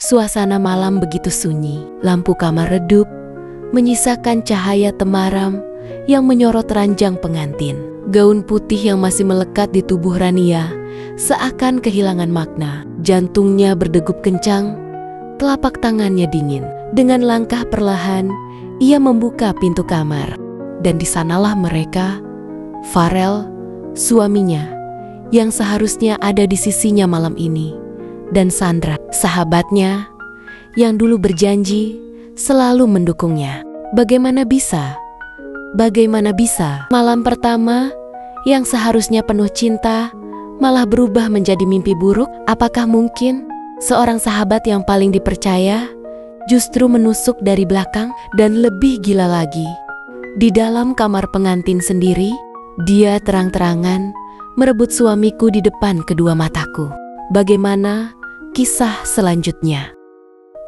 Suasana malam begitu sunyi. Lampu kamar redup, menyisakan cahaya temaram yang menyorot ranjang pengantin. Gaun putih yang masih melekat di tubuh Rania seakan kehilangan makna. Jantungnya berdegup kencang, telapak tangannya dingin. Dengan langkah perlahan, ia membuka pintu kamar. Dan di sanalah mereka, Farel, suaminya, yang seharusnya ada di sisinya malam ini, dan Sandra, sahabatnya, yang dulu berjanji selalu mendukungnya. Bagaimana bisa? Bagaimana bisa malam pertama yang seharusnya penuh cinta malah berubah menjadi mimpi buruk? Apakah mungkin seorang sahabat yang paling dipercaya justru menusuk dari belakang? Dan lebih gila lagi, di dalam kamar pengantin sendiri, dia terang-terangan merebut suamiku di depan kedua mataku. Bagaimana kisah selanjutnya?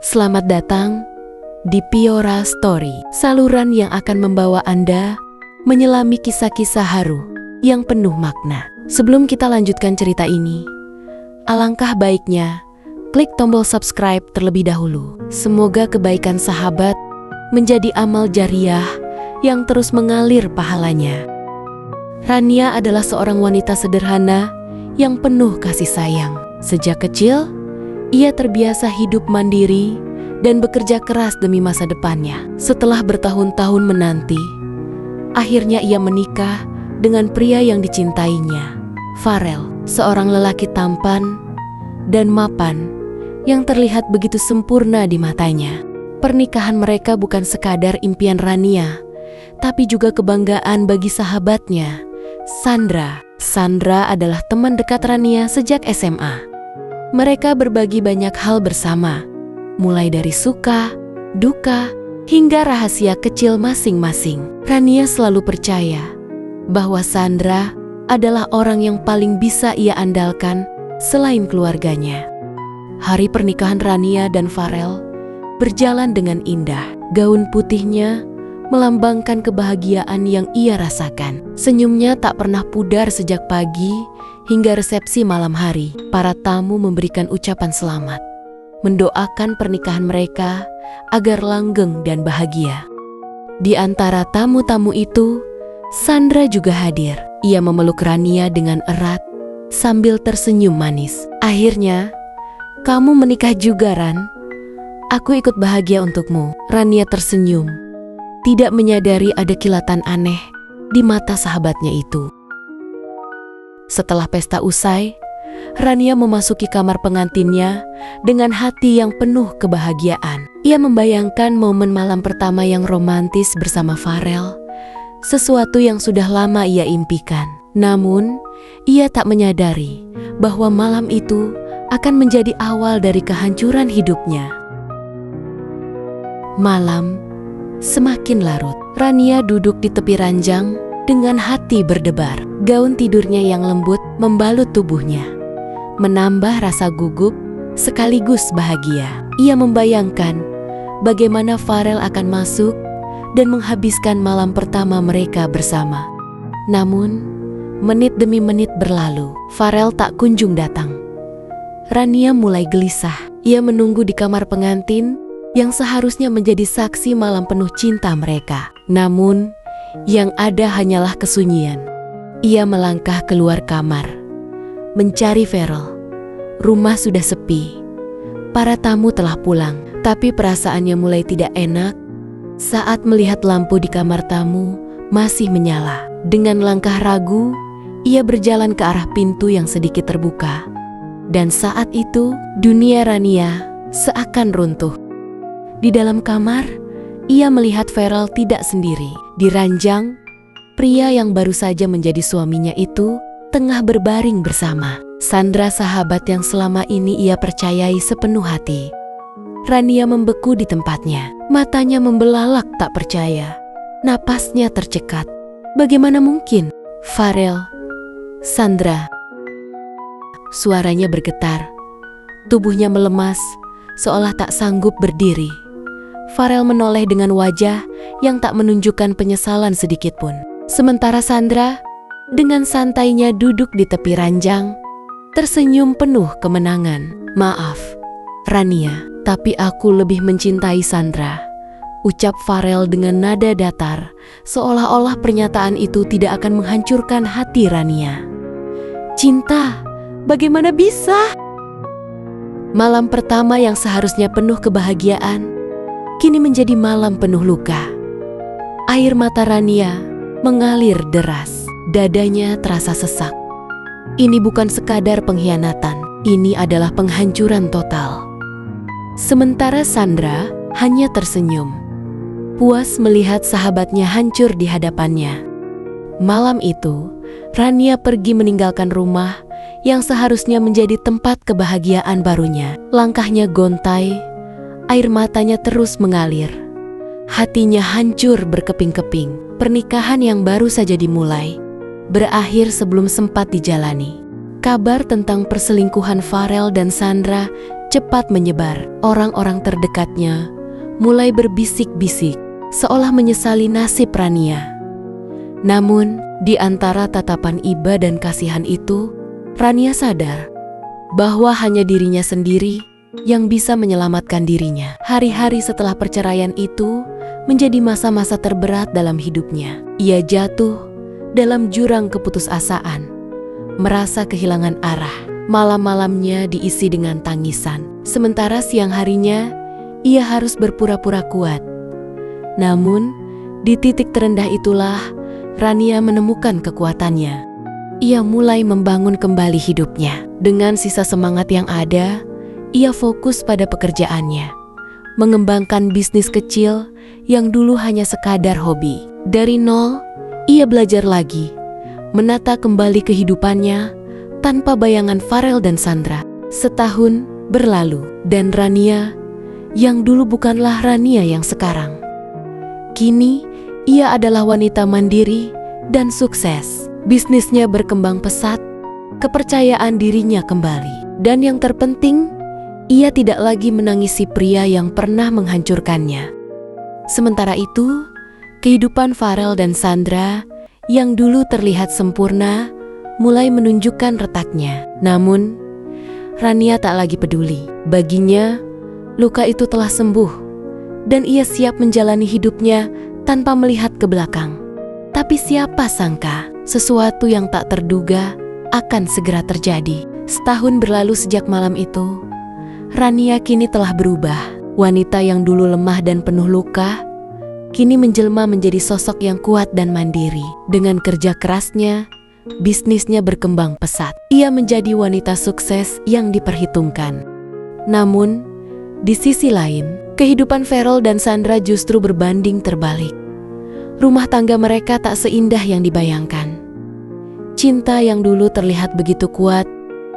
Selamat datang di Piora Story, saluran yang akan membawa Anda menyelami kisah-kisah haru yang penuh makna. Sebelum kita lanjutkan cerita ini, alangkah baiknya klik tombol subscribe terlebih dahulu. Semoga kebaikan sahabat menjadi amal jariah yang terus mengalir pahalanya. Rania adalah seorang wanita sederhana yang penuh kasih sayang. Sejak kecil, ia terbiasa hidup mandiri dan bekerja keras demi masa depannya. Setelah bertahun-tahun menanti, akhirnya ia menikah dengan pria yang dicintainya, Farel, seorang lelaki tampan dan mapan yang terlihat begitu sempurna di matanya. Pernikahan mereka bukan sekadar impian Rania, tapi juga kebanggaan bagi sahabatnya, Sandra. Sandra adalah teman dekat Rania sejak SMA. Mereka berbagi banyak hal bersama, mulai dari suka, duka, hingga rahasia kecil masing-masing. Rania selalu percaya bahwa Sandra adalah orang yang paling bisa ia andalkan selain keluarganya. Hari pernikahan Rania dan Farel berjalan dengan indah. Gaun putihnya melambangkan kebahagiaan yang ia rasakan. Senyumnya tak pernah pudar sejak pagi hingga resepsi malam hari. Para tamu memberikan ucapan selamat, mendoakan pernikahan mereka agar langgeng dan bahagia. Di antara tamu-tamu itu, Sandra juga hadir. Ia memeluk Rania dengan erat sambil tersenyum manis. Akhirnya, kamu menikah juga, Ran. Aku ikut bahagia untukmu. Rania tersenyum, tidak menyadari ada kilatan aneh di mata sahabatnya itu. Setelah pesta usai, Rania memasuki kamar pengantinnya dengan hati yang penuh kebahagiaan. Ia membayangkan momen malam pertama yang romantis bersama Farel, sesuatu yang sudah lama ia impikan. Namun, ia tak menyadari bahwa malam itu akan menjadi awal dari kehancuran hidupnya. Malam semakin larut. Rania duduk di tepi ranjang dengan hati berdebar. Gaun tidurnya yang lembut membalut tubuhnya, menambah rasa gugup sekaligus bahagia. Ia membayangkan bagaimana Farel akan masuk dan menghabiskan malam pertama mereka bersama. Namun, menit demi menit berlalu, Farel tak kunjung datang. Rania mulai gelisah. Ia menunggu di kamar pengantin yang seharusnya menjadi saksi malam penuh cinta mereka. Namun, yang ada hanyalah kesunyian. Ia melangkah keluar kamar, mencari Farel. Rumah sudah sepi. Para tamu telah pulang, tapi perasaannya mulai tidak enak saat melihat lampu di kamar tamu masih menyala. Dengan langkah ragu, ia berjalan ke arah pintu yang sedikit terbuka. Dan saat itu, dunia Rania seakan runtuh. Di dalam kamar, ia melihat Farel tidak sendiri. Di ranjang, pria yang baru saja menjadi suaminya itu tengah berbaring bersama Sandra, sahabat yang selama ini ia percayai sepenuh hati. Rania membeku di tempatnya. Matanya membelalak tak percaya. Napasnya tercekat. Bagaimana mungkin? Farel, Sandra. Suaranya bergetar. Tubuhnya melemas, seolah tak sanggup berdiri. Farel menoleh dengan wajah yang tak menunjukkan penyesalan sedikitpun. Sementara Sandra dengan santainya duduk di tepi ranjang, tersenyum penuh kemenangan. Maaf, Rania, Tapi aku lebih mencintai Sandra, ucap Farel dengan nada datar, seolah-olah pernyataan itu tidak akan menghancurkan hati Rania. Cinta, bagaimana bisa? Malam pertama yang seharusnya penuh kebahagiaan, kini menjadi malam penuh luka. Air mata Rania mengalir deras, dadanya terasa sesak. Ini bukan sekadar pengkhianatan, ini adalah penghancuran total. Sementara Sandra hanya tersenyum, puas melihat sahabatnya hancur di hadapannya. Malam itu, Rania pergi meninggalkan rumah yang seharusnya menjadi tempat kebahagiaan barunya. Langkahnya gontai, air matanya terus mengalir. Hatinya hancur berkeping-keping. Pernikahan yang baru saja dimulai berakhir sebelum sempat dijalani. Kabar tentang perselingkuhan Farel dan Sandra cepat menyebar. Orang-orang terdekatnya mulai berbisik-bisik, seolah menyesali nasib Rania. Namun, di antara tatapan iba dan kasihan itu, Rania sadar bahwa hanya dirinya sendiri yang bisa menyelamatkan dirinya. Hari-hari setelah perceraian itu menjadi masa-masa terberat dalam hidupnya. Ia jatuh dalam jurang keputusasaan, merasa kehilangan arah. Malam-malamnya diisi dengan tangisan, sementara siang harinya ia harus berpura-pura kuat. Namun, di titik terendah itulah Rania menemukan kekuatannya. Ia mulai membangun kembali hidupnya. Dengan sisa semangat yang ada, ia fokus pada pekerjaannya, mengembangkan bisnis kecil yang dulu hanya sekadar hobi. Dari nol, ia belajar lagi, menata kembali kehidupannya tanpa bayangan Farel dan Sandra. Setahun berlalu, dan Rania yang dulu bukanlah Rania yang sekarang. Kini, ia adalah wanita mandiri dan sukses. Bisnisnya berkembang pesat, kepercayaan dirinya kembali. Dan yang terpenting, ia tidak lagi menangisi pria yang pernah menghancurkannya. Sementara itu, kehidupan Farel dan Sandra yang dulu terlihat sempurna mulai menunjukkan retaknya. Namun, Rania tak lagi peduli. Baginya, luka itu telah sembuh, dan ia siap menjalani hidupnya tanpa melihat ke belakang. Tapi siapa sangka, sesuatu yang tak terduga akan segera terjadi. Setahun berlalu sejak malam itu, Rania kini telah berubah. Wanita yang dulu lemah dan penuh luka, kini menjelma menjadi sosok yang kuat dan mandiri. Dengan kerja kerasnya, bisnisnya berkembang pesat. Ia menjadi wanita sukses yang diperhitungkan. Namun, di sisi lain, kehidupan Farel dan Sandra justru berbanding terbalik. Rumah tangga mereka tak seindah yang dibayangkan. Cinta yang dulu terlihat begitu kuat,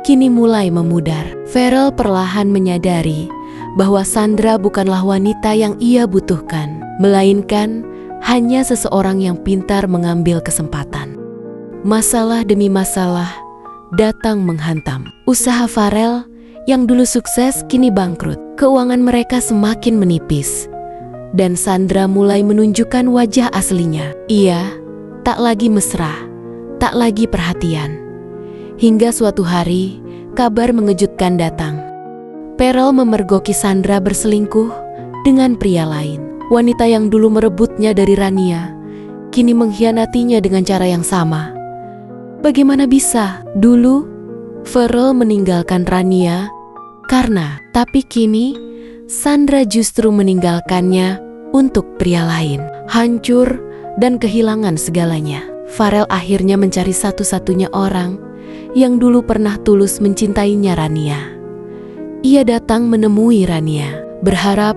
kini mulai memudar. Farel perlahan menyadari bahwa Sandra bukanlah wanita yang ia butuhkan, melainkan hanya seseorang yang pintar mengambil kesempatan. Masalah demi masalah datang menghantam. Usaha Farel yang dulu sukses kini bangkrut. Keuangan mereka semakin menipis. Dan Sandra mulai menunjukkan wajah aslinya. Ia tak lagi mesra, tak lagi perhatian. Hingga suatu hari, kabar mengejutkan datang. Farel memergoki Sandra berselingkuh dengan pria lain. Wanita yang dulu merebutnya dari Rania, kini mengkhianatinya dengan cara yang sama. Bagaimana bisa? Dulu, Farel meninggalkan Rania tapi kini Sandra justru meninggalkannya untuk pria lain. Hancur dan kehilangan segalanya, Farel akhirnya mencari satu-satunya orang yang dulu pernah tulus mencintainya, Rania. Ia datang menemui Rania, berharap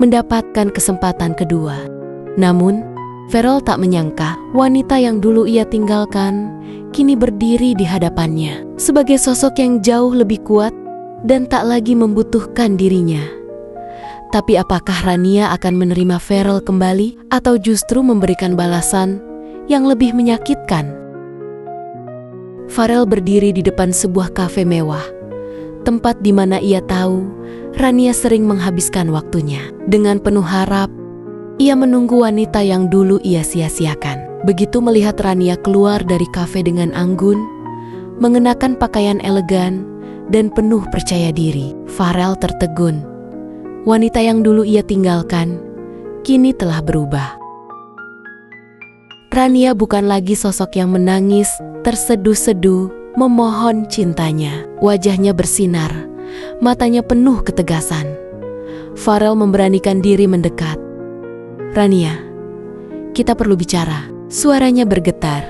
mendapatkan kesempatan kedua. Namun, Farel tak menyangka wanita yang dulu ia tinggalkan kini berdiri di hadapannya sebagai sosok yang jauh lebih kuat dan tak lagi membutuhkan dirinya. Tapi apakah Rania akan menerima Farel kembali atau justru memberikan balasan yang lebih menyakitkan? Farel berdiri di depan sebuah kafe mewah, tempat di mana ia tahu Rania sering menghabiskan waktunya. Dengan penuh harap, ia menunggu wanita yang dulu ia sia-siakan. Begitu melihat Rania keluar dari kafe dengan anggun, mengenakan pakaian elegan dan penuh percaya diri, Farel tertegun. Wanita yang dulu ia tinggalkan, kini telah berubah. Rania bukan lagi sosok yang menangis, terseduh-seduh, memohon cintanya. Wajahnya bersinar, matanya penuh ketegasan. Farel memberanikan diri mendekat. "Rania, kita perlu bicara." Suaranya bergetar,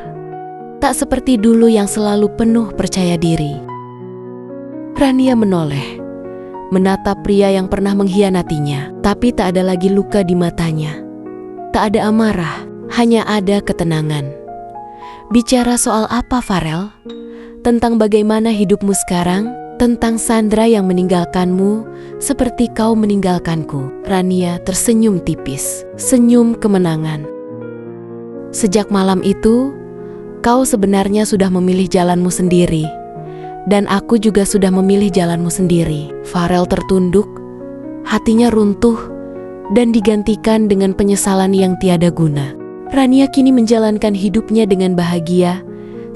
tak seperti dulu yang selalu penuh percaya diri. Rania menoleh, menatap pria yang pernah mengkhianatinya, tapi tak ada lagi luka di matanya. Tak ada amarah, hanya ada ketenangan. "Bicara soal apa, Farel? Tentang bagaimana hidupmu sekarang? Tentang Sandra yang meninggalkanmu seperti kau meninggalkanku?" Rania tersenyum tipis, senyum kemenangan. "Sejak malam itu, kau sebenarnya sudah memilih jalanmu sendiri. Dan aku juga sudah memilih jalanmu sendiri." Farel tertunduk, hatinya runtuh, dan digantikan dengan penyesalan yang tiada guna. Rania kini menjalankan hidupnya dengan bahagia,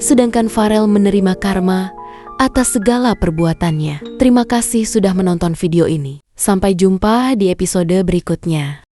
sedangkan Farel menerima karma atas segala perbuatannya. Terima kasih sudah menonton video ini. Sampai jumpa di episode berikutnya.